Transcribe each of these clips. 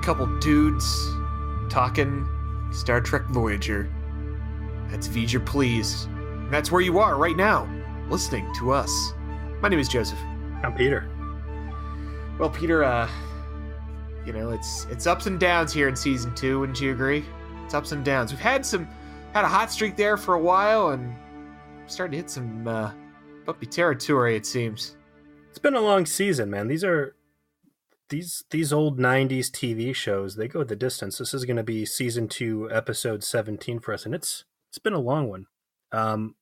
couple dudes talking Star Trek Voyager. That's Voyager, please. And that's where you are right now, listening to us. My name is Joseph. I'm Peter. Well, Peter, it's ups and downs here in season 2, wouldn't you agree? It's ups and downs. We've had a hot streak there for a while, and starting to hit some bumpy territory, it seems. It's been a long season, man. These old 90s TV shows, they go the distance. This is going to be season 2, episode 17 for us, and it's been a long one.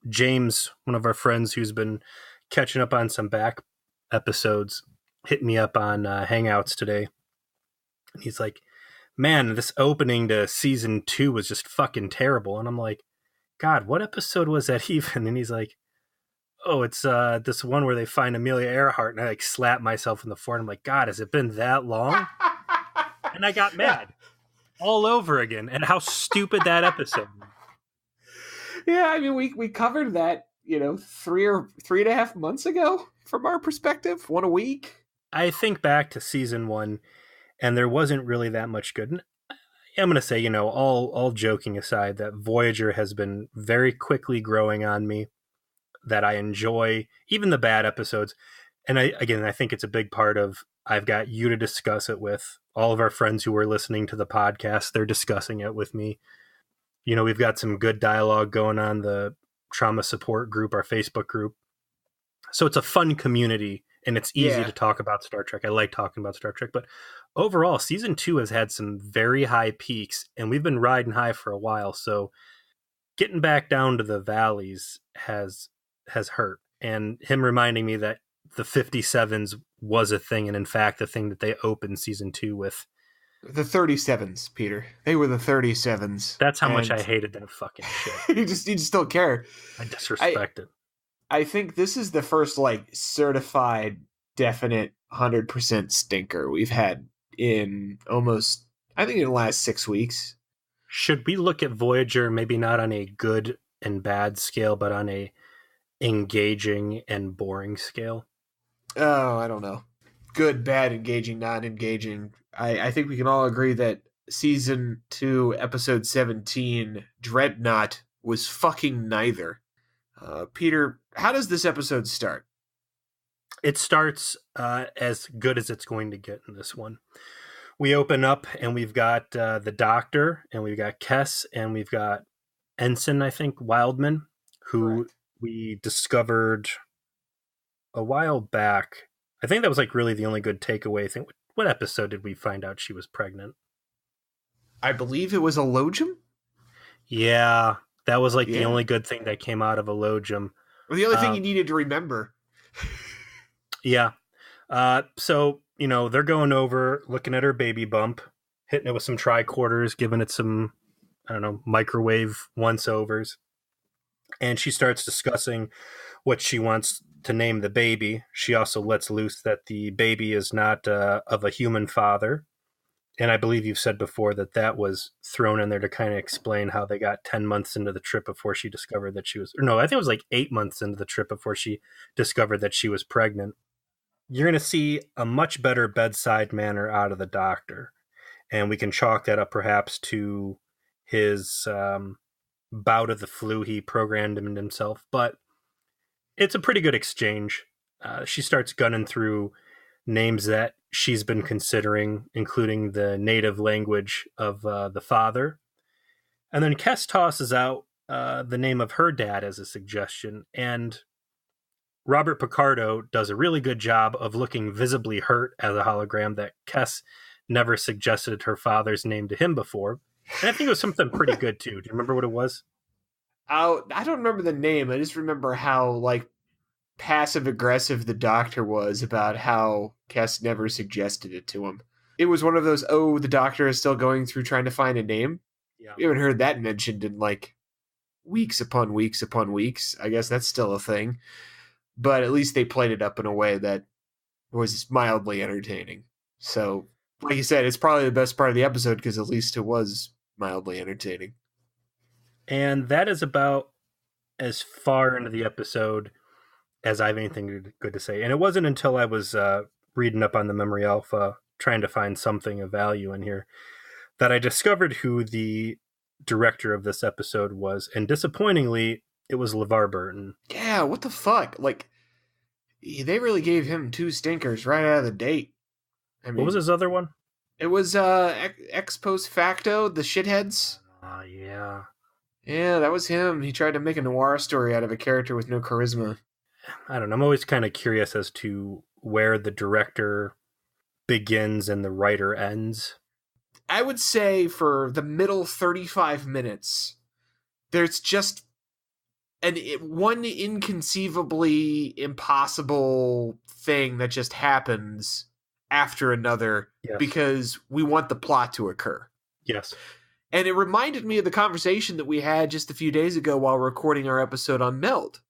James, one of our friends who's been catching up on some back episodes, hit me up on Hangouts today. And he's like, man, this opening to season 2 was just fucking terrible. And I'm like, God, what episode was that even? And he's like, oh, it's this one where they find Amelia Earhart. And I like slap myself in the forehead. I'm like, God, has it been that long? And I got mad all over again at how stupid that episode was. Yeah, I mean, we covered that, 3.5 months ago from our perspective, one a week. I think back to season 1, and there wasn't really that much good. And I'm going to say, all joking aside, that Voyager has been very quickly growing on me, that I enjoy, even the bad episodes. And I think it's a big part of, I've got you to discuss it with. All of our friends who are listening to the podcast, they're discussing it with me. We've got some good dialogue going on, the trauma support group, our Facebook group. So it's a fun community, and it's easy to talk about Star Trek. I like talking about Star Trek, but overall, season 2 has had some very high peaks, and we've been riding high for a while. So getting back down to the valleys has hurt. And him reminding me that the 57s was a thing, and in fact, the thing that they opened season 2 with. The 37s, Peter. They were the 37s. That's how much I hated that fucking shit. you just don't care. I disrespect it. I think this is the first, certified, definite 100% stinker we've had in almost, I think, in the last 6 weeks. Should we look at Voyager maybe not on a good and bad scale, but on a engaging and boring scale? Oh, I don't know. Good, bad, engaging, not engaging. I think we can all agree that season 2, episode 17, Dreadnought, was fucking neither. Peter, how does this episode start? It starts as good as it's going to get in this one. We open up and we've got the Doctor, and we've got Kes, and we've got Ensign, I think, Wildman, who Correct. We discovered a while back. I think that was really the only good takeaway thing. What episode did we find out she was pregnant? I believe it was Elogium. Yeah, that was the only good thing that came out of Elogium. Or the only thing you needed to remember. Yeah. So, they're going over, looking at her baby bump, hitting it with some tricorders, giving it some, microwave once-overs. And she starts discussing what she wants to name the baby. She also lets loose that the baby is not of a human father. And I believe you've said before that was thrown in there to kind of explain how they got 10 months into the trip before she discovered that she was... Or no, I think it was 8 months into the trip before she discovered that she was pregnant. You're going to see a much better bedside manner out of the Doctor. And we can chalk that up perhaps to his bout of the flu. He programmed him himself. But it's a pretty good exchange. She starts gunning through names that she's been considering, including the native language of the father. And then Kes tosses out the name of her dad as a suggestion. And Robert Picardo does a really good job of looking visibly hurt as a hologram that Kes never suggested her father's name to him before. And I think it was something pretty good, too. Do you remember what it was? I don't remember the name. I just remember how, passive-aggressive the Doctor was about how Kes never suggested it to him. It was one of those, the Doctor is still going through trying to find a name. Yeah. We haven't heard that mentioned in, weeks upon weeks upon weeks. I guess that's still a thing. But at least they played it up in a way that was mildly entertaining. So, like you said, it's probably the best part of the episode because at least it was mildly entertaining. And that is about as far into the episode as I have anything good to say. And it wasn't until I was reading up on the Memory Alpha trying to find something of value in here, that I discovered who the director of this episode was, and disappointingly, it was LeVar Burton. Yeah, what the fuck? Like, they really gave him 2 stinkers right out of the date. I mean, What was his other one? It was ex post facto, the shitheads. Yeah. Yeah, that was him. He tried to make a noir story out of a character with no charisma. I don't know. I'm always kind of curious as to where the director begins and the writer ends. I would say for the middle 35 minutes, there's just one inconceivably impossible thing that just happens after another, Yes. because we want the plot to occur. Yes. And it reminded me of the conversation that we had just a few days ago while recording our episode on Meld.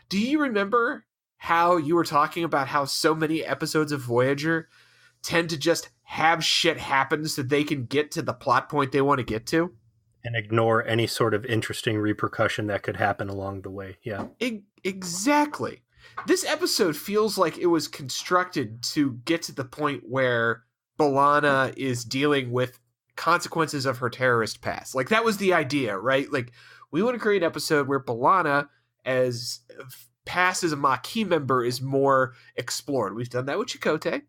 Do you remember how you were talking about how so many episodes of Voyager tend to just have shit happen so they can get to the plot point they want to get to? And ignore any sort of interesting repercussion that could happen along the way. Yeah. Exactly. This episode feels like it was constructed to get to the point where B'Elanna is dealing with consequences of her terrorist past. Like, that was the idea, right? Like, we want to create an episode where B'Elanna, as past as a Maquis member, is more explored. We've done that with Chakotay,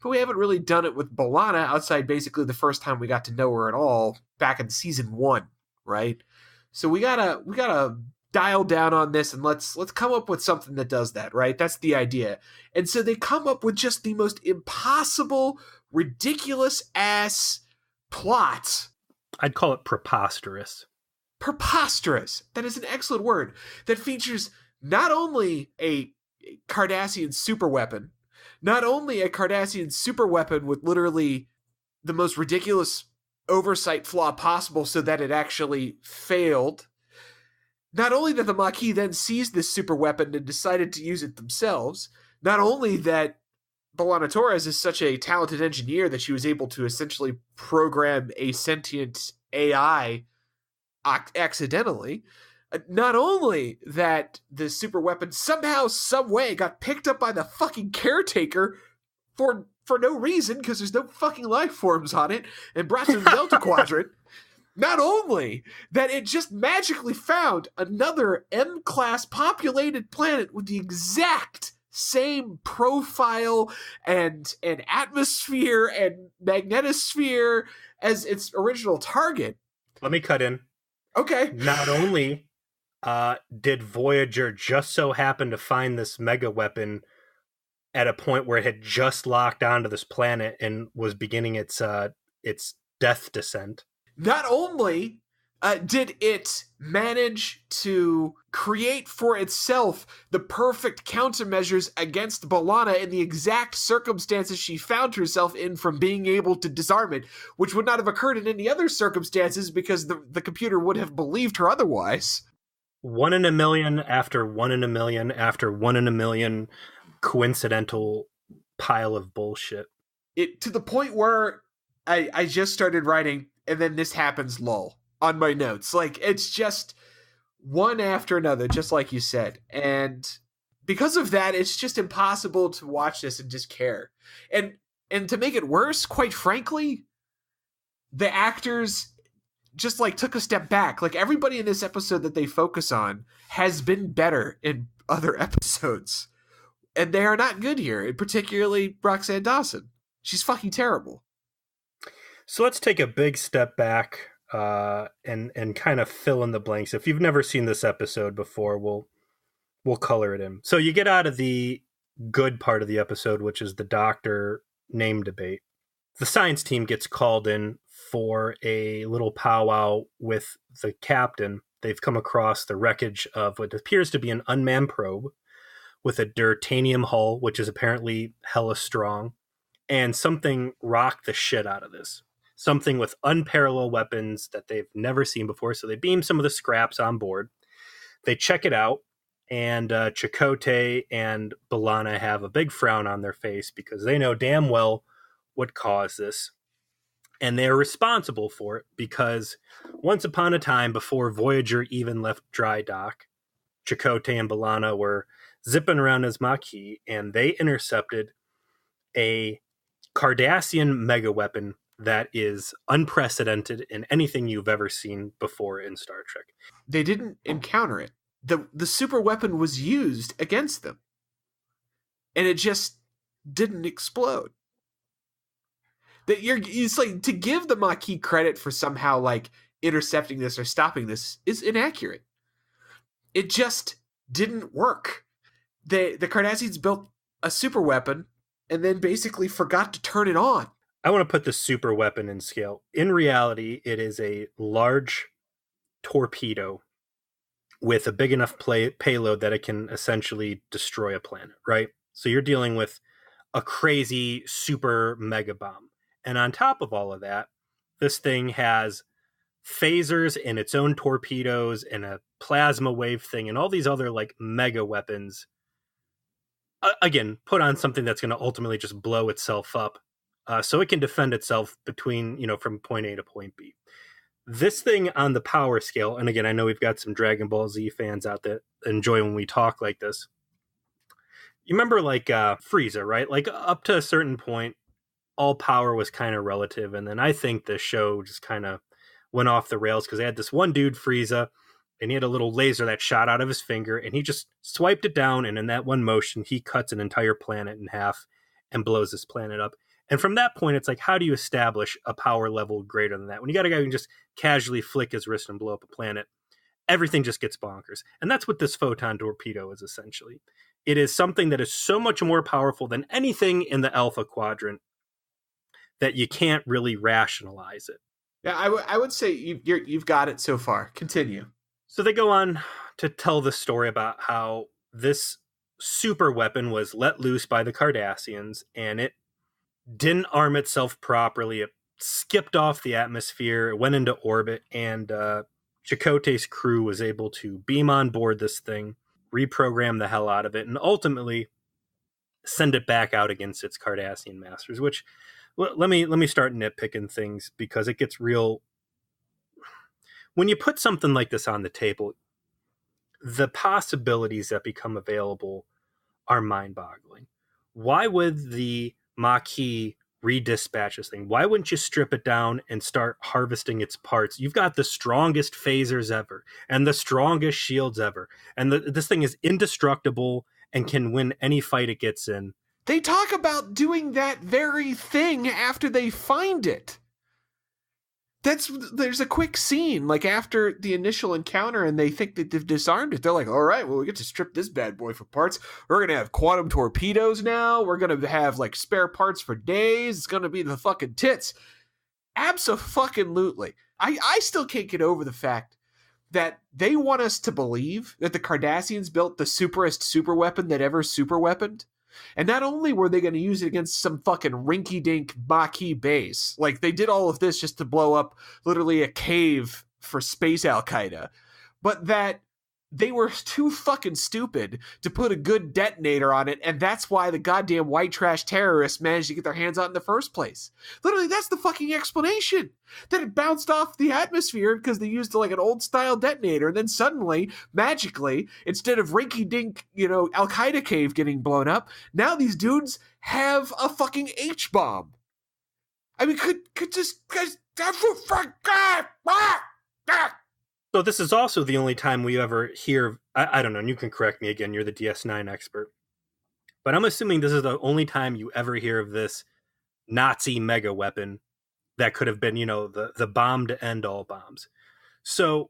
but we haven't really done it with B'Elanna outside basically the first time we got to know her at all back in season 1, right? So we gotta dial down on this, and let's come up with something that does that, right? That's the idea. And so they come up with just the most impossible, ridiculous ass plot. I'd call it preposterous. Preposterous. That is an excellent word. That features not only a Cardassian superweapon, not only a Cardassian superweapon with literally the most ridiculous oversight flaw possible so that it actually failed. Not only that the Maquis then seized this super weapon and decided to use it themselves, not only that B'Elanna Torres is such a talented engineer that she was able to essentially program a sentient AI accidentally, not only that the super weapon somehow, some way got picked up by the fucking caretaker for no reason, because there's no fucking life forms on it, and brought to the Delta Quadrant. Not only that it just magically found another M-class populated planet with the exact same profile and atmosphere and magnetosphere as its original target. Let me cut in. Okay. Not only did Voyager just so happen to find this mega weapon at a point where it had just locked onto this planet and was beginning its death descent. Not only did it manage to create for itself the perfect countermeasures against B'Elanna in the exact circumstances she found herself in from being able to disarm it, which would not have occurred in any other circumstances because the computer would have believed her otherwise. 1 in a million after 1 in a million after 1 in a million coincidental pile of bullshit. It to the point where I just started writing, and then this happens, lol, on my notes. Like, it's just one after another, just like you said. And because of that, it's just impossible to watch this and just care. And to make it worse, quite frankly, the actors just like took a step back. Like, everybody in this episode that they focus on has been better in other episodes. And they are not good here, and particularly Roxanne Dawson. She's fucking terrible. So let's take a big step back and kind of fill in the blanks. If you've never seen this episode before, we'll color it in. So you get out of the good part of the episode, which is the doctor name debate. The science team gets called in for a little powwow with the captain. They've come across the wreckage of what appears to be an unmanned probe with a Durtanium hull, which is apparently hella strong, and something rocked the shit out of this. Something with unparalleled weapons that they've never seen before. So they beam some of the scraps on board. They check it out, and Chakotay and B'Elanna have a big frown on their face because they know damn well what caused this. And they're responsible for it because once upon a time, before Voyager even left dry dock, Chakotay and B'Elanna were zipping around as Maquis, and they intercepted a Cardassian mega weapon that is unprecedented in anything you've ever seen before in Star Trek. They didn't encounter it. The super weapon was used against them. And it just didn't explode. It's like, to give the Maquis credit for somehow like intercepting this or stopping this is inaccurate. It just didn't work. The Cardassians built a super weapon and then basically forgot to turn it on. I want to put the super weapon in scale. In reality, it is a large torpedo with a big enough payload that it can essentially destroy a planet, right? So you're dealing with a crazy super mega bomb. And on top of all of that, this thing has phasers and its own torpedoes and a plasma wave thing and all these other like mega weapons. Again, put on something that's going to ultimately just blow itself up. So it can defend itself between, from point A to point B. This thing on the power scale, and again, I know we've got some Dragon Ball Z fans out there that enjoy when we talk like this. You remember like Frieza, right? Like up to a certain point, all power was kind of relative. And then I think the show just kind of went off the rails because they had this one dude, Frieza, and he had a little laser that shot out of his finger, and he just swiped it down, and in that one motion, he cuts an entire planet in half and blows this planet up. And from that point, it's like, how do you establish a power level greater than that? When you got a guy who can just casually flick his wrist and blow up a planet, everything just gets bonkers. And that's what this photon torpedo is essentially. It is something that is so much more powerful than anything in the Alpha Quadrant that you can't really rationalize it. Yeah, I would say you've got it so far. Continue. So they go on to tell the story about how this super weapon was let loose by the Cardassians, and it didn't arm itself properly. It skipped off the atmosphere, it went into orbit, and Chakotay's crew was able to beam on board this thing, reprogram the hell out of it, and ultimately send it back out against its Cardassian masters, which let me start nitpicking things because it gets real. When you put something like this on the table, the possibilities that become available are mind-boggling. Why would the Maquis redispatch this thing? Why wouldn't you strip it down and start harvesting its parts? You've got the strongest phasers ever and the strongest shields ever. And this thing is indestructible and can win any fight it gets in. They talk about doing that very thing after they find it. There's a quick scene, like after the initial encounter, and they think that they've disarmed it. They're like, all right, well, we get to strip this bad boy for parts. We're going to have quantum torpedoes now. We're going to have, like, spare parts for days. It's going to be the fucking tits. Abso-fucking-lutely. I still can't get over the fact that they want us to believe that the Cardassians built the superest super weapon that ever super weaponed. And not only were they going to use it against some fucking rinky-dink Maquis base, like they did all of this just to blow up literally a cave for space Al-Qaeda, but that they were too fucking stupid to put a good detonator on it, and that's why the goddamn white trash terrorists managed to get their hands on it in the first place. Literally, that's the fucking explanation. That it bounced off the atmosphere because they used like an old-style detonator, and then suddenly, magically, instead of rinky-dink, Al-Qaeda cave getting blown up, now these dudes have a fucking H-bomb. I mean, could just... guys... So this is also the only time we ever hear, I don't know, and you can correct me again, you're the DS9 expert, but I'm assuming this is the only time you ever hear of this Nazi mega weapon that could have been, the bomb to end all bombs. So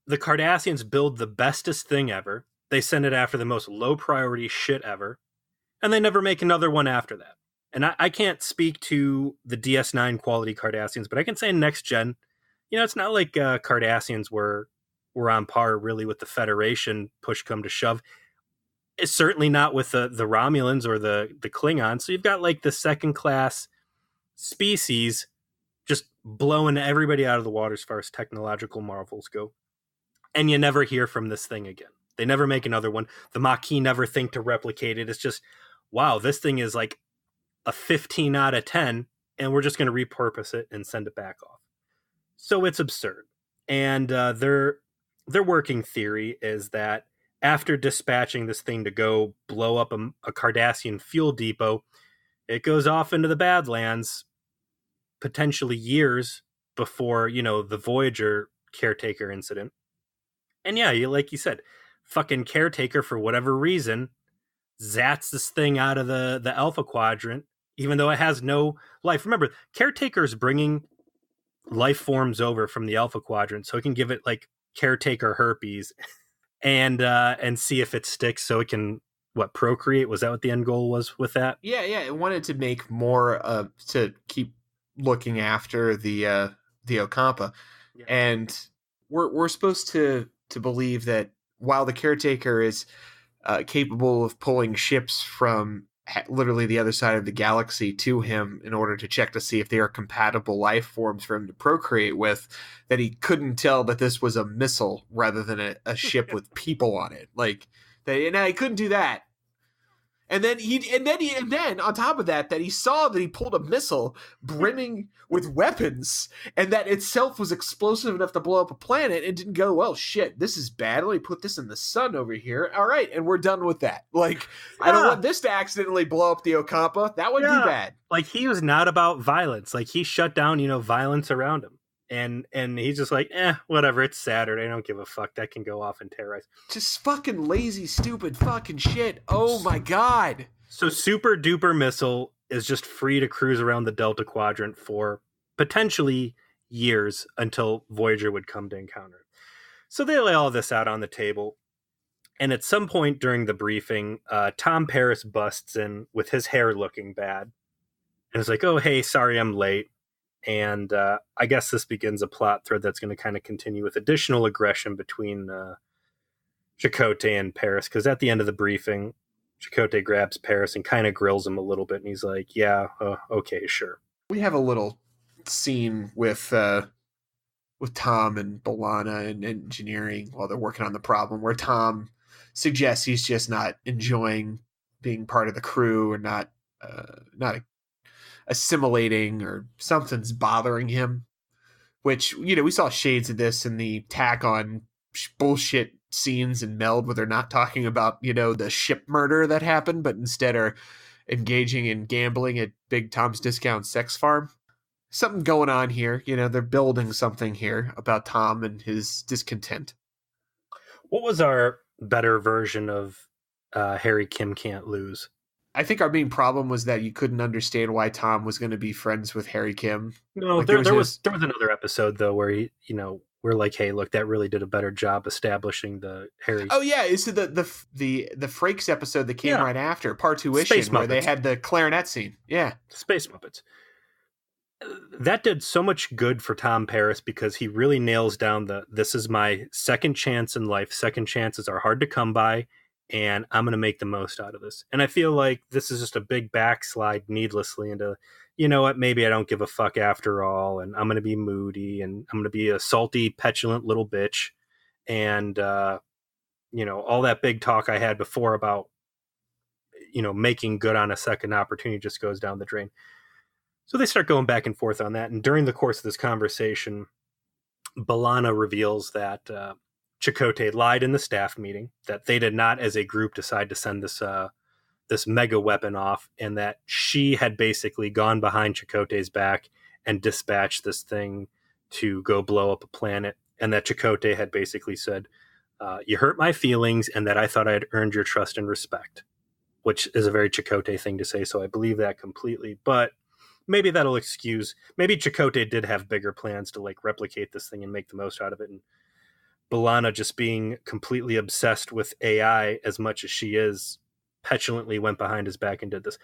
the Cardassians build the bestest thing ever. They send it after the most low priority shit ever, and they never make another one after that. And I can't speak to the DS9 quality Cardassians, but I can say Next Gen, it's not like Cardassians were on par really with the Federation, push come to shove. It's certainly not with the Romulans or the Klingons. So you've got like the second class species just blowing everybody out of the water as far as technological marvels go. And you never hear from this thing again. They never make another one. The Maquis never think to replicate it. It's just, wow, this thing is like a 15 out of 10, and we're just going to repurpose it and send it back off. So it's absurd. And their working theory is that after dispatching this thing to go blow up a Cardassian fuel depot, it goes off into the Badlands, potentially years before, the Voyager caretaker incident. And yeah, like you said, fucking caretaker, for whatever reason, zats this thing out of the Alpha Quadrant, even though it has no life. Remember, caretaker's bringing life forms over from the Alpha Quadrant so it can give it like caretaker herpes and see if it sticks so it can procreate. Was that what the end goal was with that? Yeah, it wanted to make more to keep looking after the Ocampa. Yeah. And we're supposed to believe that while the caretaker is capable of pulling ships from literally the other side of the galaxy to him in order to check to see if they are compatible life forms for him to procreate with, that he couldn't tell that this was a missile rather than a ship with people on it. Like, and I couldn't do that. And then on top of that he saw that he pulled a missile brimming with weapons, and that itself was explosive enough to blow up a planet, and didn't go, well, shit, this is bad. Let me put this in the sun over here. All right, and we're done with that. Like, I don't want this to accidentally blow up the Ocampa. That would be bad. Like, he was not about violence. Like, he shut down, violence around him. And he's just like, whatever, it's Saturday, I don't give a fuck, that can go off and terrorize. Just fucking lazy, stupid fucking shit. Oh my god. So super duper missile is just free to cruise around the Delta Quadrant for potentially years until Voyager would come to encounter it. So they lay all this out on the table, and at some point during the briefing, Tom Paris busts in with his hair looking bad, and is like, oh, hey, sorry I'm late. And I guess this begins a plot thread that's going to kind of continue with additional aggression between Chakotay and Paris. Because at the end of the briefing, Chakotay grabs Paris and kind of grills him a little bit. And he's like, yeah, okay, sure. We have a little scene with Tom and B'Elanna and engineering while they're working on the problem, where Tom suggests he's just not enjoying being part of the crew, or not assimilating, or something's bothering him, which, we saw shades of this in the tack on bullshit scenes in Meld, where they're not talking about, the ship murder that happened, but instead are engaging in gambling at Big Tom's Discount Sex Farm. Something going on here. They're building something here about Tom and his discontent. What was our better version of Harry Kim Can't Lose? I think our main problem was that you couldn't understand why Tom was going to be friends with Harry Kim. No, like, there was another episode though where we're like, hey, look, that really did a better job establishing the Harry. Oh yeah, it's the Frakes episode that came right after Parturition, where they had the clarinet scene. Yeah, Space Muppets. That did so much good for Tom Paris, because he really nails down this is my second chance in life. Second chances are hard to come by, and I'm going to make the most out of this. And I feel like this is just a big backslide needlessly into, what, maybe I don't give a fuck after all, and I'm going to be moody, and I'm going to be a salty, petulant little bitch. And, all that big talk I had before about, making good on a second opportunity just goes down the drain. So they start going back and forth on that. And during the course of this conversation, B'Elanna reveals that Chakotay lied in the staff meeting, that they did not as a group decide to send this mega weapon off, and that she had basically gone behind Chakotay's back and dispatched this thing to go blow up a planet, and that Chakotay had basically said, you hurt my feelings, and that I thought I had earned your trust and respect, which is a very Chakotay thing to say, so I believe that completely. But maybe that'll excuse, maybe Chakotay did have bigger plans to replicate this thing and make the most out of it, and B'Elanna, just being completely obsessed with AI as much as she is, petulantly went behind his back and did this.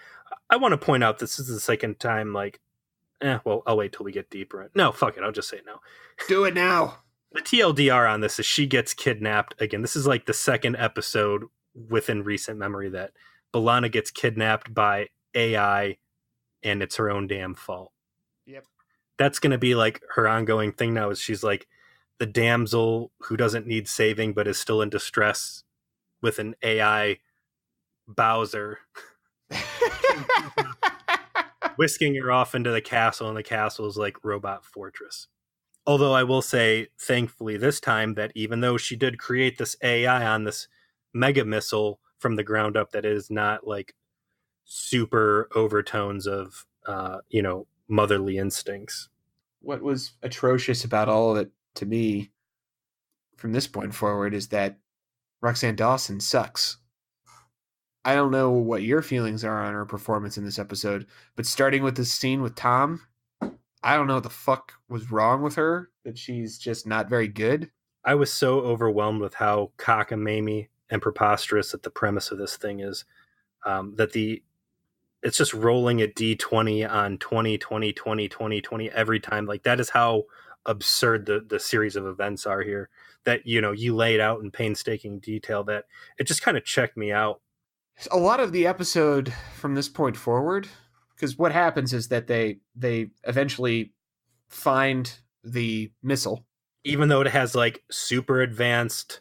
I want to point out this is the second time, well, I'll wait till we get deeper. No, fuck it, I'll just say it now. Do it now. The TLDR on this is she gets kidnapped again. This is the second episode within recent memory that B'Elanna gets kidnapped by AI, and it's her own damn fault. Yep. That's going to be her ongoing thing now, is she's the damsel who doesn't need saving but is still in distress with an AI Bowser whisking her off into the castle, and the castle is Robot Fortress. Although I will say, thankfully this time, that even though she did create this AI on this mega missile from the ground up that is not super overtones of, motherly instincts. What was atrocious about all of it to me from this point forward is that Roxanne Dawson sucks. I don't know what your feelings are on her performance in this episode, but starting with this scene with Tom, I don't know what the fuck was wrong with her, that she's just not very good. I was so overwhelmed with how cockamamie and preposterous that the premise of this thing is. It's just rolling a d20 on 20 20 20 20 20 every time. Like, that is how absurd the series of events are here, that you laid out in painstaking detail, that it just kind of checked me out. A lot of the episode from this point forward, because what happens is that they eventually find the missile, even though it has like super advanced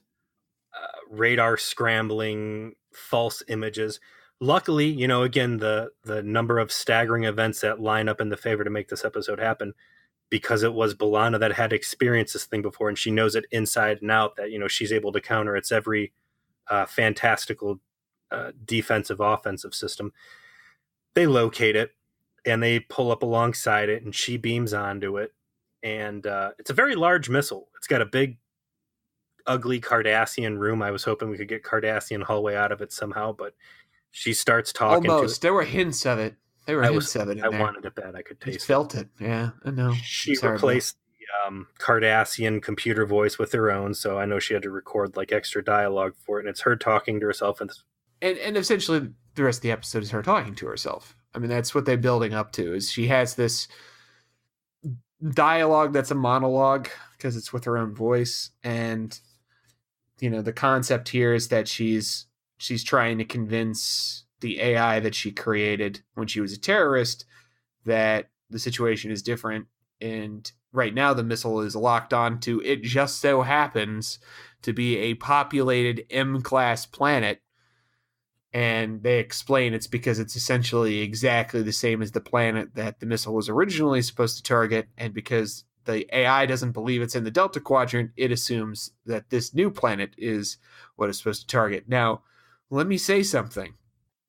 radar scrambling false images. Luckily, again, the number of staggering events that line up in the favor to make this episode happen, because it was B'Elanna that had experienced this thing before, and she knows it inside and out, that she's able to counter its every fantastical defensive offensive system. They locate it and they pull up alongside it, and she beams onto it, and it's a very large missile. It's got a big ugly Cardassian room. I was hoping we could get Cardassian hallway out of it somehow, but she starts talking. Almost. There were hints of it. There were hints of it in I there. wanted it bad. I could taste it. Felt it. Yeah, I know. She replaced the Cardassian computer voice with her own, so I know she had to record like extra dialogue for it, and it's her talking to herself. And essentially the rest of the episode is her talking to herself. I mean, that's what they're building up to, is she has this dialogue that's a monologue because it's with her own voice. And, the concept here is that she's trying to convince the AI that she created when she was a terrorist that the situation is different. And right now the missile is locked onto, it just so happens to be a populated M-class planet. And they explain it's because it's essentially exactly the same as the planet that the missile was originally supposed to target. And because the AI doesn't believe it's in the Delta Quadrant, it assumes that this new planet is what it's supposed to target. Now, let me say something.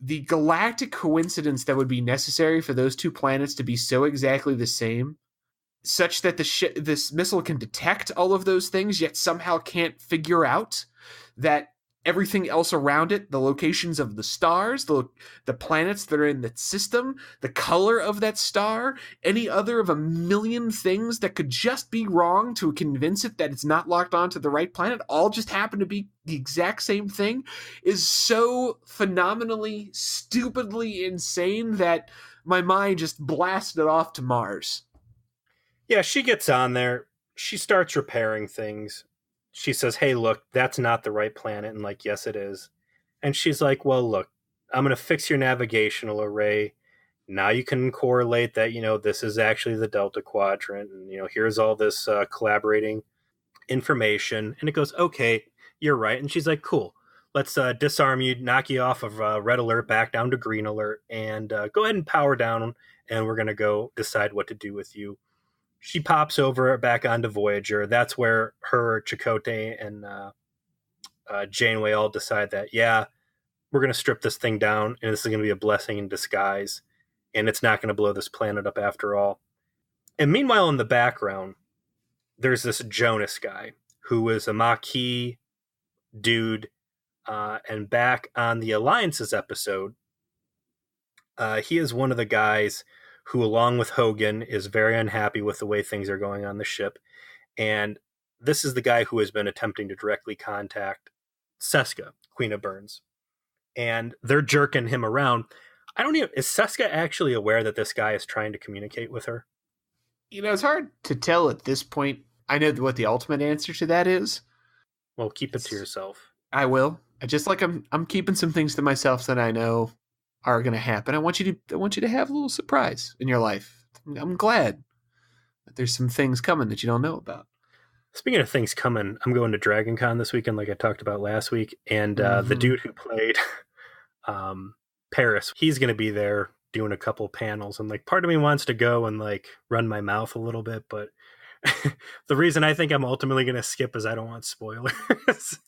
The galactic coincidence that would be necessary for those two planets to be so exactly the same, such that this missile can detect all of those things, yet somehow can't figure out that everything else around it, the locations of the stars, the planets that are in the system, the color of that star, any other of a million things that could just be wrong to convince it that it's not locked onto the right planet, all just happen to be the exact same thing, is so phenomenally, stupidly insane that my mind just blasted off to Mars. Yeah, she gets on there. She starts repairing things. She says, hey, look, that's not the right planet. And like, yes, it is. And she's like, well, look, I'm going to fix your navigational array. Now you can correlate that, this is actually the Delta Quadrant. And, here's all this collaborating information. And it goes, okay, you're right. And she's like, cool. Let's disarm you, knock you off of red alert back down to green alert, and go ahead and power down. And we're going to go decide what to do with you. She pops over back onto Voyager. That's where her, Chakotay, and Janeway all decide that, yeah, we're going to strip this thing down, and this is going to be a blessing in disguise, and it's not going to blow this planet up after all. And meanwhile, in the background, there's this Jonas guy who is a Maquis dude, and back on the Alliances episode, he is one of the guys who, along with Hogan, is very unhappy with the way things are going on the ship. And this is the guy who has been attempting to directly contact Seska, Queen of Burns. And they're jerking him around. Is Seska actually aware that this guy is trying to communicate with her? It's hard to tell at this point. I know what the ultimate answer to that is. Well, keep it to yourself. I will. I'm keeping some things to myself that I know are going to happen. I want you to have a little surprise in your life. I'm glad that there's some things coming that you don't know about. Speaking of things coming, I'm going to Dragon Con this weekend, like I talked about last week. And the dude who played Paris, he's going to be there doing a couple panels. And like, part of me wants to go and like run my mouth a little bit, but the reason I think I'm ultimately going to skip is I don't want spoilers.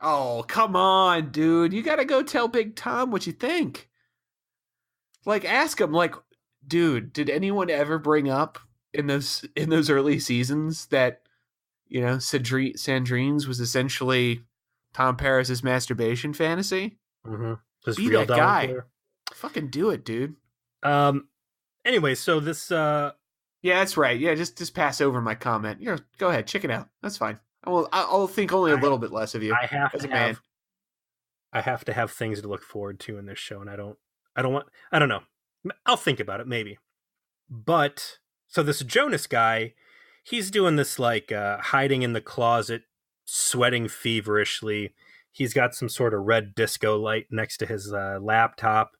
Oh, come on, dude. You got to go tell Big Tom what you think. Like, ask him, like, dude, did anyone ever bring up in those early seasons that, Sandrine's was essentially Tom Paris's masturbation fantasy? Mm-hmm. His Be real that dollar guy. player. Fucking do it, dude. Anyway, so this Yeah, that's right. Yeah, just pass over my comment. Go ahead, check it out. That's fine. I'll think only a I little bit less of you I have as to a man. have things to look forward to in this show, and I don't know. I'll think about it maybe. But so this Jonas guy, he's doing this like hiding in the closet, sweating feverishly. He's got some sort of red disco light next to his laptop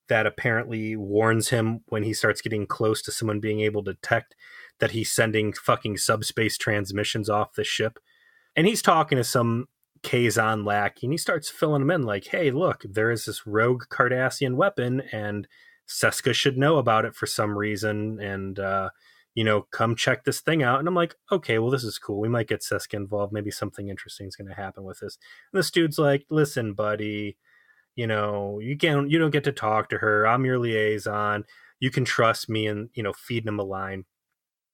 that apparently warns him when he starts getting close to someone being able to detect that he's sending fucking subspace transmissions off the ship. And he's talking to some Kazon lackey, and he starts filling him in like, hey, look, there is this rogue Cardassian weapon, and Seska should know about it for some reason, and, come check this thing out. And I'm like, okay, well, this is cool. We might get Seska involved. Maybe something interesting is going to happen with this. And this dude's like, listen, buddy, you don't get to talk to her. I'm your liaison. You can trust me, and, feeding him a line.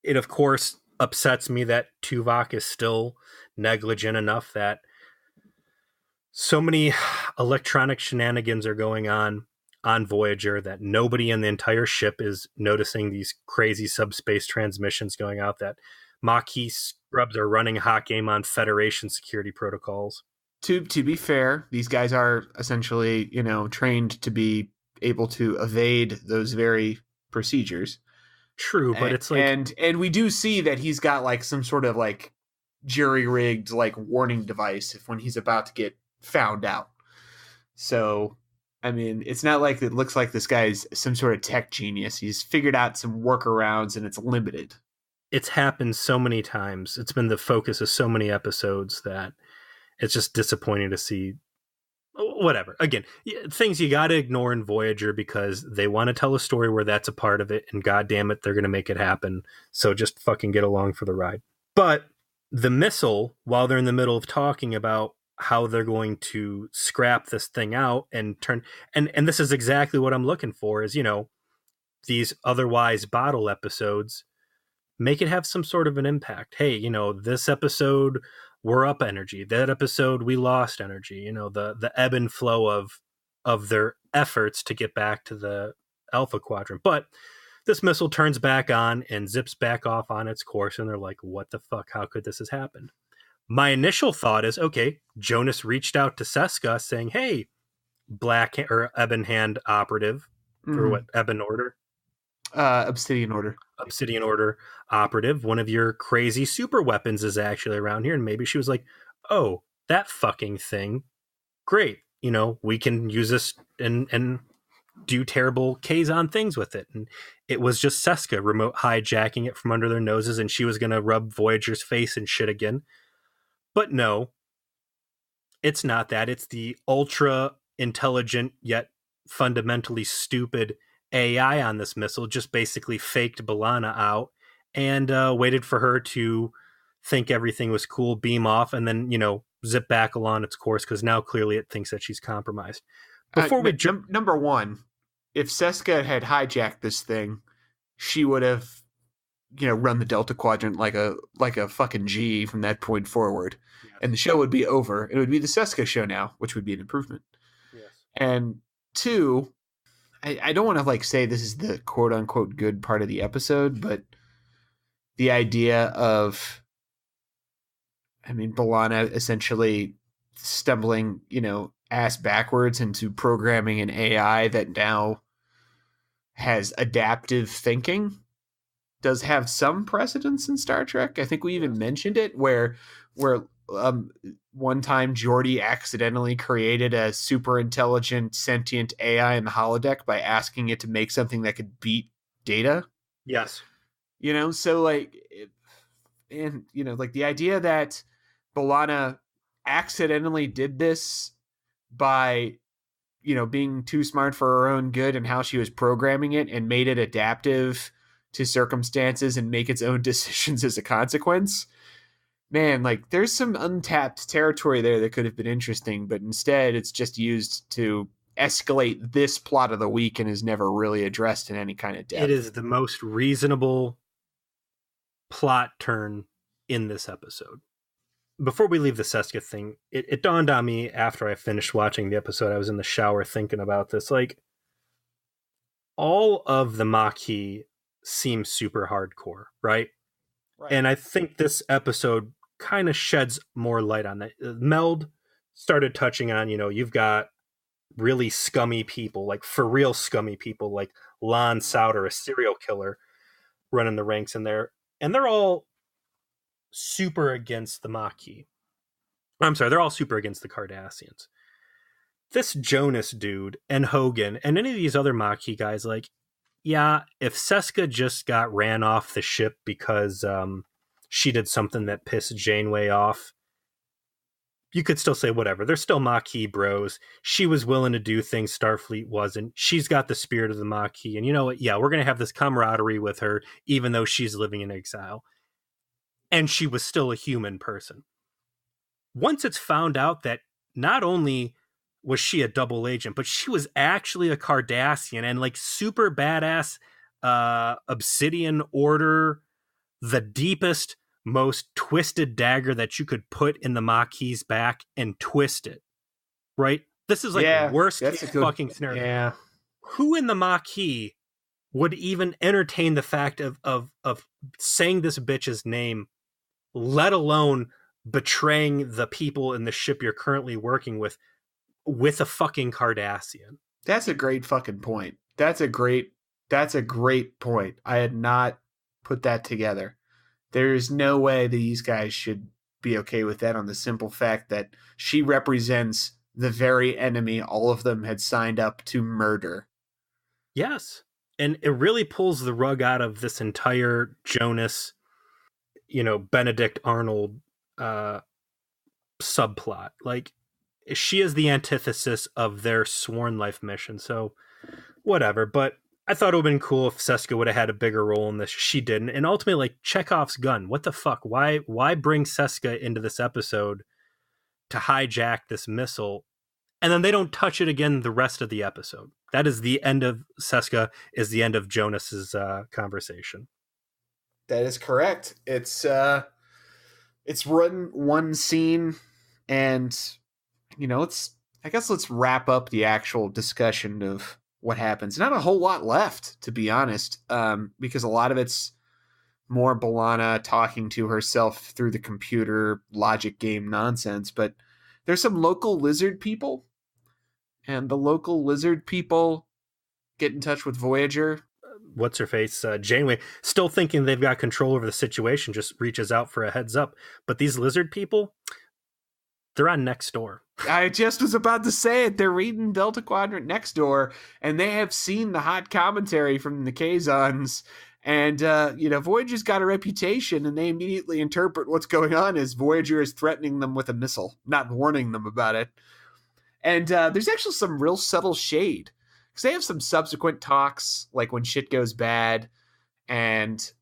It, of course, upsets me that Tuvok is still negligent enough that so many electronic shenanigans are going on Voyager that nobody in the entire ship is noticing these crazy subspace transmissions going out, that Maquis scrubs are running hot game on Federation security protocols. To be fair, these guys are essentially, trained to be able to evade those very procedures. True, but it's like, and we do see that he's got like some sort of like jury-rigged like warning device if when he's about to get found out. So, I mean, it's not like it looks like this guy's some sort of tech genius. He's figured out some workarounds, and it's limited. It's happened so many times. It's been the focus of so many episodes that it's just disappointing to see. Whatever. Again, things you got to ignore in Voyager because they want to tell a story where that's a part of it, and God damn it, they're going to make it happen. So just fucking get along for the ride. But the missile, while they're in the middle of talking about how they're going to scrap this thing out and turn, and this is exactly what I'm looking for, is, these otherwise bottle episodes, make it have some sort of an impact. Hey, this episode we're up energy. That episode we lost energy. The ebb and flow of their efforts to get back to the Alpha Quadrant. But this missile turns back on and zips back off on its course, and they're like, what the fuck? How could this have happened? My initial thought is, okay, Jonas reached out to Seska saying, hey, Black or Ebon Hand operative, or what, Ebon Order? Obsidian Order. Obsidian Order operative, one of your crazy super weapons is actually around here. And maybe she was like, oh, that fucking thing. Great. We can use this and do terrible Kazon things with it. And it was just Seska remote hijacking it from under their noses, and she was going to rub Voyager's face and shit again. But no, it's not that. It's the ultra intelligent yet fundamentally stupid AI on this missile just basically faked B'Elanna out and waited for her to think everything was cool, beam off, and then, zip back along its course, because now clearly it thinks that she's compromised. Before we jump... Number one, if Seska had hijacked this thing, she would have, run the Delta Quadrant like a fucking G from that point forward. Yes. And the show would be over. It would be the Seska show now, which would be an improvement. Yes. And two, I don't want to like say this is the quote unquote good part of the episode, but the idea of, B'Elanna essentially stumbling, ass backwards into programming an AI that now has adaptive thinking does have some precedence in Star Trek. I think we even mentioned it where one time Geordi accidentally created a super intelligent sentient AI in the holodeck by asking it to make something that could beat Data. Yes. So like, and like the idea that B'Elanna accidentally did this by, being too smart for her own good and how she was programming it and made it adaptive to circumstances and make its own decisions as a consequence. Man, like there's some untapped territory there that could have been interesting, but instead it's just used to escalate this plot of the week and is never really addressed in any kind of depth. It is the most reasonable plot turn in this episode. Before we leave the Seska thing, it dawned on me after I finished watching the episode. I was in the shower thinking about this. Like, all of the Maquis seems super hardcore, right? And I think this episode kind of sheds more light on that. Meld started touching on, you've got really scummy people, like for real scummy people, like Lon Souter, a serial killer, running the ranks in there. And they're all super against the Maquis. I'm sorry, they're all super against the Cardassians. This Jonas dude and Hogan and any of these other Maquis guys, like, yeah, if Seska just got ran off the ship because she did something that pissed Janeway off, you could still say whatever. They're still Maquis bros. She was willing to do things Starfleet wasn't. She's got the spirit of the Maquis. And you know what? Yeah, we're going to have this camaraderie with her, even though she's living in exile. And she was still a human person. Once it's found out that not only was she a double agent, but she was actually a Cardassian and like super badass Obsidian Order, the deepest, most twisted dagger that you could put in the Maquis' back and twist it, right? This is like worst case fucking scenario. Yeah. Who in the Maquis would even entertain the fact of saying this bitch's name, let alone betraying the people in the ship you're currently working with a fucking Cardassian? That's a great fucking point. That's a great point. I had not put that together. There's no way these guys should be okay with that on the simple fact that she represents the very enemy all of them had signed up to murder. Yes. And it really pulls the rug out of this entire Jonas, Benedict Arnold subplot. Like, she is the antithesis of their sworn life mission. So whatever. But I thought it would have been cool if Seska would have had a bigger role in this. She didn't. And ultimately, like, Chekhov's gun. What the fuck? Why bring Seska into this episode to hijack this missile? And then they don't touch it again the rest of the episode. That is the end of Seska, is the end of Jonas's conversation. That is correct. It's run one scene, and let's wrap up the actual discussion of what happens. Not a whole lot left, to be honest, because a lot of it's more B'Elanna talking to herself through the computer logic game nonsense. But there's some local lizard people, and the local lizard people get in touch with Voyager. What's her face? Janeway, still thinking they've got control over the situation, just reaches out for a heads up. But these lizard people, they're on Next Door. I just was about to say it. They're reading Delta Quadrant Next Door, and they have seen the hot commentary from the Kazons. And, Voyager's got a reputation, and they immediately interpret what's going on as Voyager is threatening them with a missile, not warning them about it. And there's actually some real subtle shade, because they have some subsequent talks, like when shit goes bad, and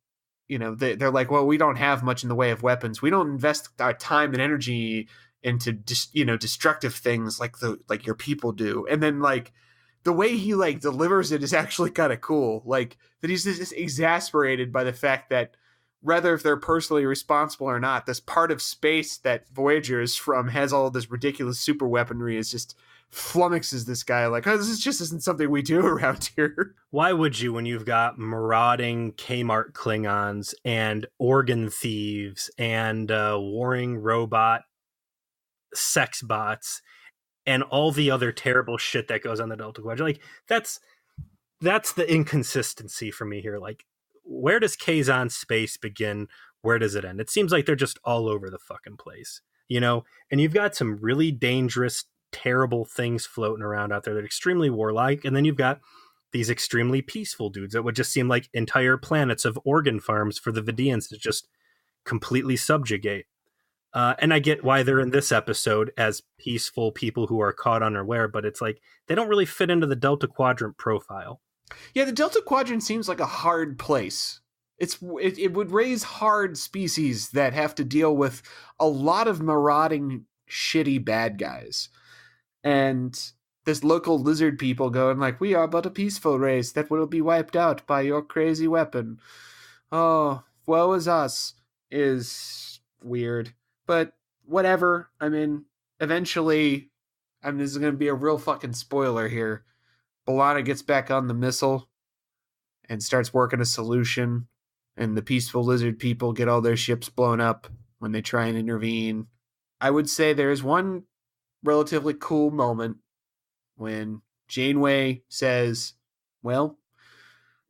they're like, well, we don't have much in the way of weapons. We don't invest our time and energy into destructive things like your people do. And then like the way he like delivers it is actually kind of cool. Like that he's just exasperated by the fact that whether if they're personally responsible or not, this part of space that Voyager is from has all this ridiculous super weaponry. Is just flummoxes this guy. Like, oh, this just isn't something we do around here. Why would you, when you've got marauding Kmart Klingons and organ thieves and warring robot sex bots and all the other terrible shit that goes on the Delta Quadrant? Like, that's the inconsistency for me here. Like, where does Kazon space begin? Where does it end? It seems like they're just all over the fucking place, and you've got some really dangerous, terrible things floating around out there that are extremely warlike. And then you've got these extremely peaceful dudes that would just seem like entire planets of organ farms for the Vidians to just completely subjugate. And I get why they're in this episode as peaceful people who are caught unaware, but it's like they don't really fit into the Delta Quadrant profile. Yeah, the Delta Quadrant seems like a hard place. It would raise hard species that have to deal with a lot of marauding, shitty bad guys. And this local lizard people going like, we are but a peaceful race that will be wiped out by your crazy weapon. Oh, woe is us, is weird. But whatever. I mean, eventually, this is going to be a real fucking spoiler here. B'Elanna gets back on the missile and starts working a solution, and the peaceful lizard people get all their ships blown up when they try and intervene. I would say there is one relatively cool moment when Janeway says, well,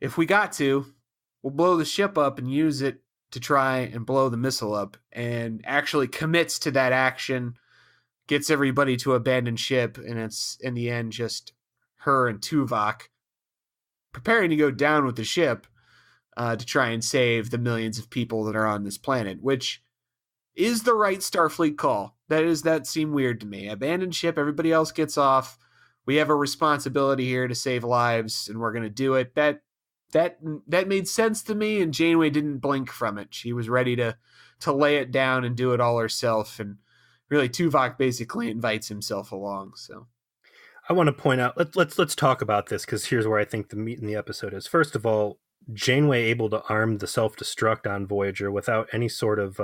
if we got to, we'll blow the ship up and use it to try and blow the missile up, and actually commits to that action, gets everybody to abandon ship, and it's in the end just her and Tuvok preparing to go down with the ship to try and save the millions of people that are on this planet, which is the right Starfleet call. That seemed weird to me. Abandon ship, everybody else gets off. We have a responsibility here to save lives, and we're going to do it. That made sense to me, and Janeway didn't blink from it. She was ready to lay it down and do it all herself, and really Tuvok basically invites himself along. So I want to point out, let's talk about this, because here's where I think the meat in the episode is. First of all, Janeway able to arm the self-destruct on Voyager without any sort of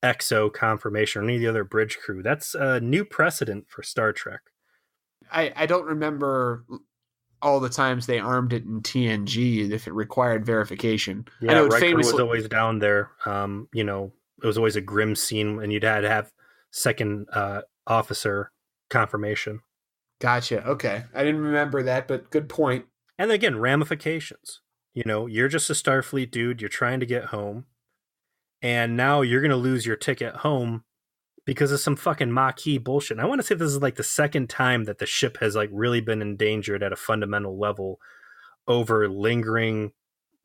EXO confirmation or any of the other bridge crew. That's a new precedent for Star Trek. I don't remember all the times they armed it in TNG if it required verification. Yeah, I know Riker was always down there. It was always a grim scene, and you'd had to have second officer confirmation. Gotcha. Okay. I didn't remember that, but good point. And again, ramifications. You're just a Starfleet dude. You're trying to get home. And now you're going to lose your ticket home because of some fucking Maquis bullshit. And I want to say this is like the second time that the ship has like really been endangered at a fundamental level over lingering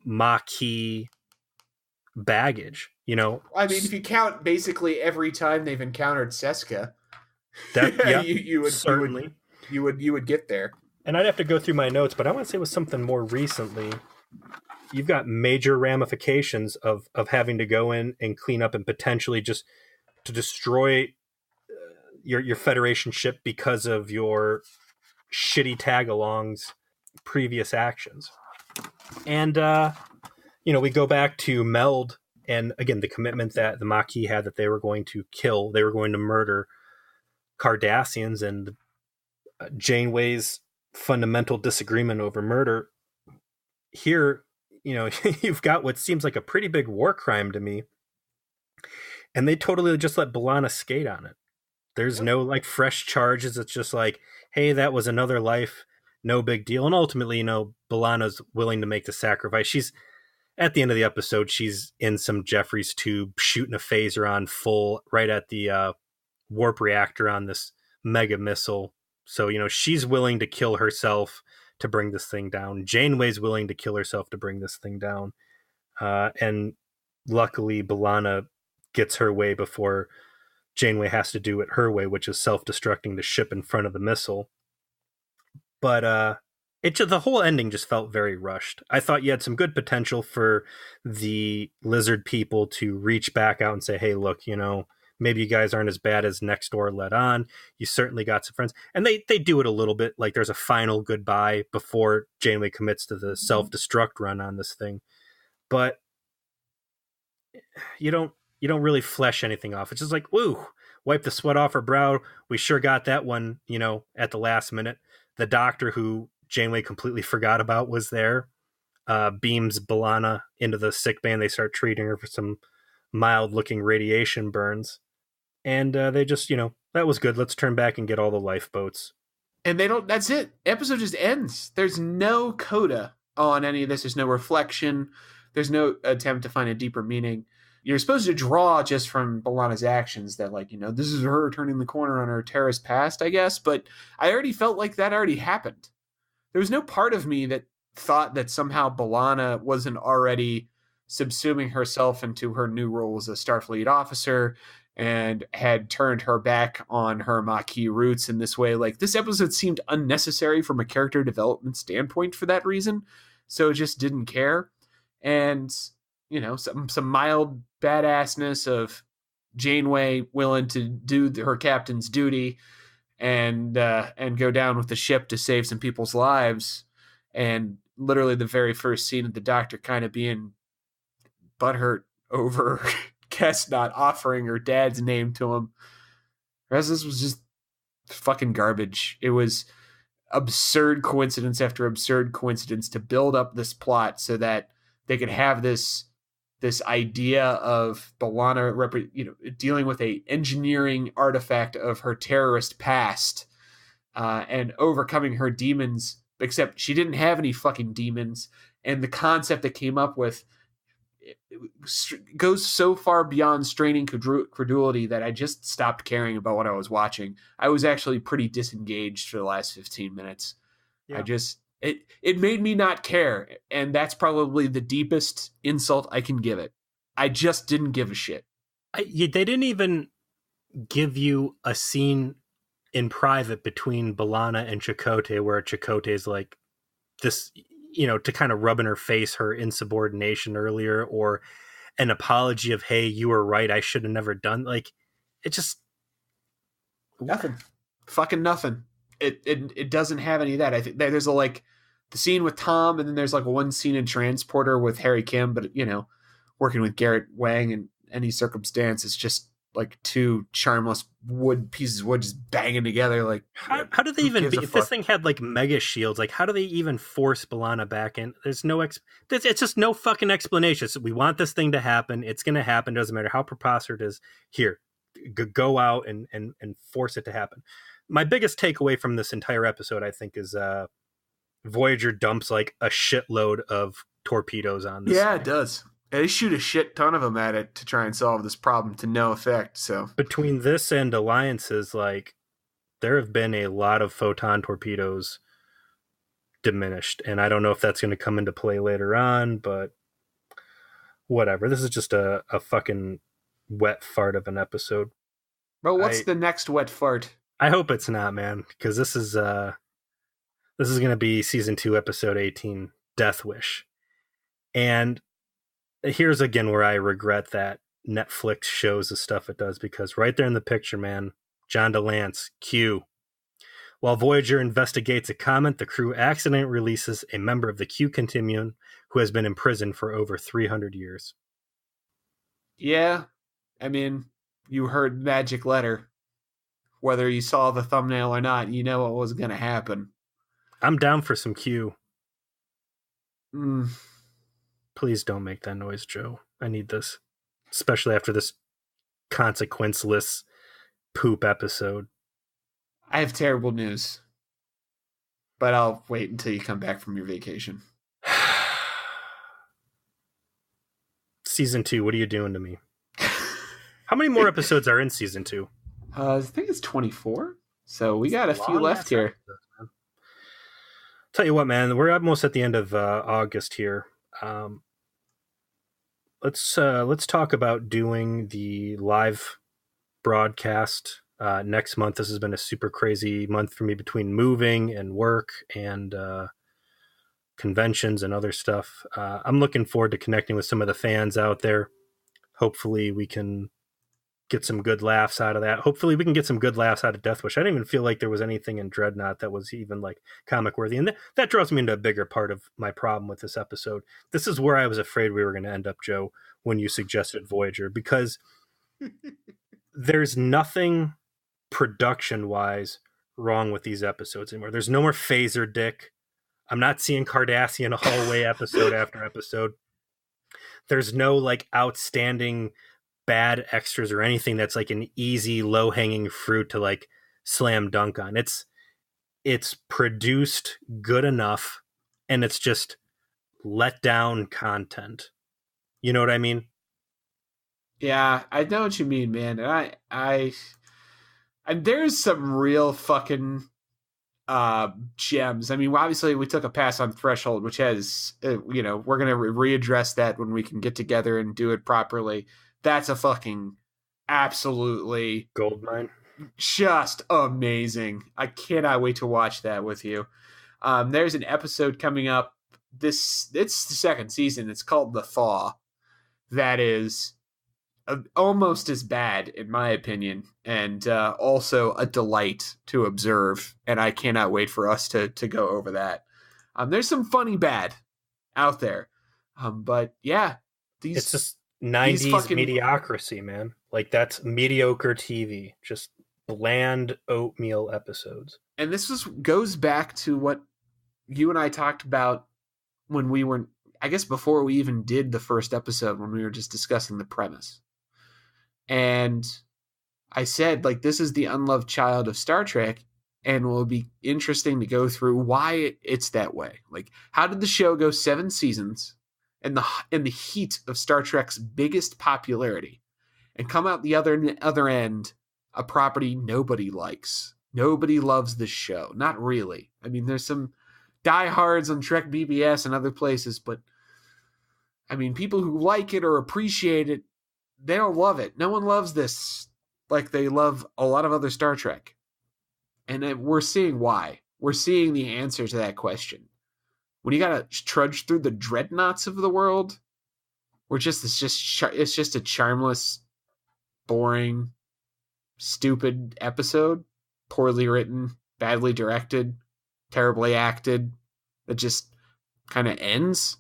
Maquis baggage. I mean, if you count basically every time they've encountered Seska, that yeah, you would certainly you would get there. And I'd have to go through my notes, but I want to say it was something more recently. You've got major ramifications of having to go in and clean up and potentially just to destroy your Federation ship because of your shitty tag-alongs previous actions. And, we go back to Meld, and again, the commitment that the Maquis had that they were going to murder Cardassians, and Janeway's fundamental disagreement over murder. Here, you've got what seems like a pretty big war crime to me, and they totally just let B'Elanna skate on it. There's no like fresh charges. It's just like, hey, that was another life, no big deal. And ultimately, B'Elanna's willing to make the sacrifice. She's at the end of the episode, she's in some Jeffries tube shooting a phaser on full right at the warp reactor on this mega missile. So, she's willing to kill herself to bring this thing down. Janeway's willing to kill herself to bring this thing down. And luckily, B'Elanna gets her way before Janeway has to do it her way, which is self-destructing the ship in front of the missile. But the whole ending just felt very rushed. I thought you had some good potential for the lizard people to reach back out and say, hey, look, maybe you guys aren't as bad as next door let on. You certainly got some friends. And they do it a little bit. Like there's a final goodbye before Janeway commits to the self-destruct run on this thing. But you don't really flesh anything off. It's just like, woo, wipe the sweat off her brow. We sure got that one, at the last minute. The doctor who Janeway completely forgot about was there. Beams B'Elanna into the sick bay, and they start treating her for some mild-looking radiation burns. And they just, that was good. Let's turn back and get all the lifeboats. And that's it. Episode just ends. There's no coda on any of this. There's no reflection. There's no attempt to find a deeper meaning. You're supposed to draw just from B'Elanna's actions that, this is her turning the corner on her terrorist past, I guess. But I already felt like that already happened. There was no part of me that thought that somehow B'Elanna wasn't already subsuming herself into her new role as a Starfleet officer and had turned her back on her Maquis roots in this way. Like, this episode seemed unnecessary from a character development standpoint for that reason, so just didn't care. And, some mild badassness of Janeway willing to do her captain's duty and go down with the ship to save some people's lives. And literally the very first scene of the Doctor kind of being butthurt over Kes not offering her dad's name to him. The rest of this was just fucking garbage. It was absurd coincidence after absurd coincidence to build up this plot so that they could have this idea of B'Elanna, dealing with a engineering artifact of her terrorist past, and overcoming her demons. Except she didn't have any fucking demons, and the concept that came up with it goes so far beyond straining credulity that I just stopped caring about what I was watching. I was actually pretty disengaged for the last 15 minutes. Yeah. It made me not care, and that's probably the deepest insult I can give it. I just didn't give a shit. They didn't even give you a scene in private between B'Elanna and Chakotay where Chakotay's like this, to kind of rub in her face her insubordination earlier, or an apology of, hey, you were right, I should have never done. Like, it just nothing. Fucking nothing. It doesn't have any of that. I think there's the scene with Tom, and then there's one scene in Transporter with Harry Kim, but working with Garrett Wang in any circumstance, it's just two charmless pieces of wood just banging together. How do they even if this thing had mega shields, how do they even force B'Elanna back in? There's no it's just no fucking explanation. So we want this thing to happen, it's gonna happen, doesn't matter how preposterous it is. Here, go out and force it to happen. My biggest takeaway from this entire episode, I think, is Voyager dumps a shitload of torpedoes on this thing. It does. They shoot a shit ton of them at it to try and solve this problem to no effect. So between this and Alliances, there have been a lot of photon torpedoes diminished, and I don't know if that's going to come into play later on, but whatever. This is just a fucking wet fart of an episode. Bro, what's the next wet fart? I hope it's not, man, because this is going to be season 2, episode 18, Death Wish, and here's again where I regret that Netflix shows the stuff it does, because right there in the picture, man, John DeLance, Q. While Voyager investigates a comet, the crew accidentally releases a member of the Q continuum who has been imprisoned for over 300 years. Yeah, I mean, you heard Magic Letter. Whether you saw the thumbnail or not, you know what was going to happen. I'm down for some Q. Mm. Please don't make that noise, Joe. I need this. Especially after this consequenceless poop episode. I have terrible news. But I'll wait until you come back from your vacation. Season 2, what are you doing to me? How many more episodes are in season 2? I think it's 24. So we got a few left here. Episodes, tell you what, man, we're almost at the end of August here. Let's talk about doing the live broadcast next month. This has been a super crazy month for me between moving and work and conventions and other stuff. I'm looking forward to connecting with some of the fans out there. Hopefully we can get some good laughs out of that. Hopefully we can get some good laughs out of Death Wish. I didn't even feel like there was anything in Dreadnought that was even comic worthy. And that draws me into a bigger part of my problem with this episode. This is where I was afraid we were going to end up, Joe, when you suggested Voyager, because there's nothing production wise wrong with these episodes anymore. There's no more phaser dick. I'm not seeing Cardassian hallway episode after episode. There's no outstanding bad extras or anything that's an easy low-hanging fruit to slam dunk on. It's produced good enough, and it's just let down content. You know what I mean? Yeah, I know what you mean, man. And and there's some real fucking gems. I mean, obviously we took a pass on Threshold, which has we're going to readdress that when we can get together and do it properly. That's a fucking absolutely goldmine. Just amazing. I cannot wait to watch that with you. There's an episode coming up. It's the second season. It's called The Thaw. That is almost as bad, in my opinion, and also a delight to observe. And I cannot wait for us to go over that. There's some funny bad out there, but yeah, it's just 90s mediocrity, man. Like, that's mediocre TV, just bland oatmeal episodes. And this goes back to what you and I talked about when we were, I guess, before we even did the first episode, when we were just discussing the premise. And I said, like, this is the unloved child of Star Trek, and it will be interesting to go through why it's that way. Like, how did the show go 7 seasons in the heat of Star Trek's biggest popularity and come out the other end a property nobody likes? Nobody loves this show. Not really. I mean, there's some diehards on Trek BBS and other places, but I mean, people who like it or appreciate it, they don't love it. No one loves this like they love a lot of other Star Trek. And we're seeing why. We're seeing the answer to that question. When you gotta trudge through the dreadnoughts of the world, it's just a charmless, boring, stupid episode, poorly written, badly directed, terribly acted, that just kind of ends.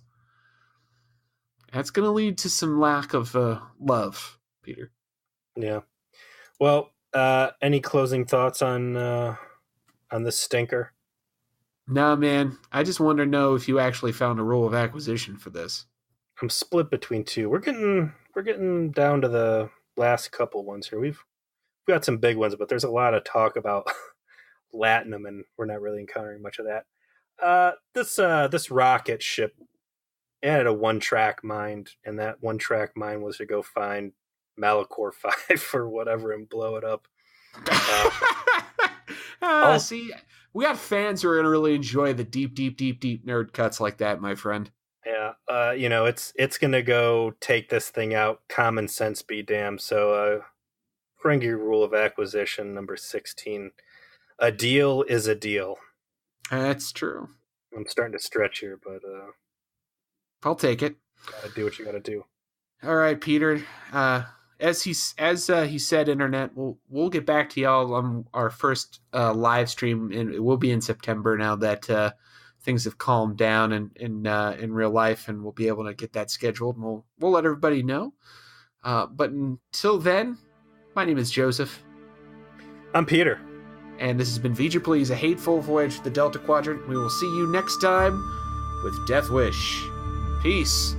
That's going to lead to some lack of love, Peter. Yeah. Well, any closing thoughts on this stinker? Nah, man. I just want to know if you actually found a rule of acquisition for this. I'm split between two. We're getting down to the last couple ones here. We've got some big ones, but there's a lot of talk about Latinum, and we're not really encountering much of that. This rocket ship, it had a one-track mind, and that one-track mind was to go find Malachor 5 or whatever and blow it up. See, we got fans who are going to really enjoy the deep nerd cuts like that, my friend. Yeah, it's going to go take this thing out. Common sense be damned. So, Ferengi rule of acquisition number 16. A deal is a deal. That's true. I'm starting to stretch here, but I'll take it. Gotta do what you gotta do. All right, Peter. As he said, internet, we'll get back to y'all on our first live stream, and it will be in September now that things have calmed down in real life, and we'll be able to get that scheduled, and we'll let everybody know. But until then, my name is Joseph. I'm Peter. And this has been V'ger Please, A Hateful Voyage to the Delta Quadrant. We will see you next time with Death Wish. Peace.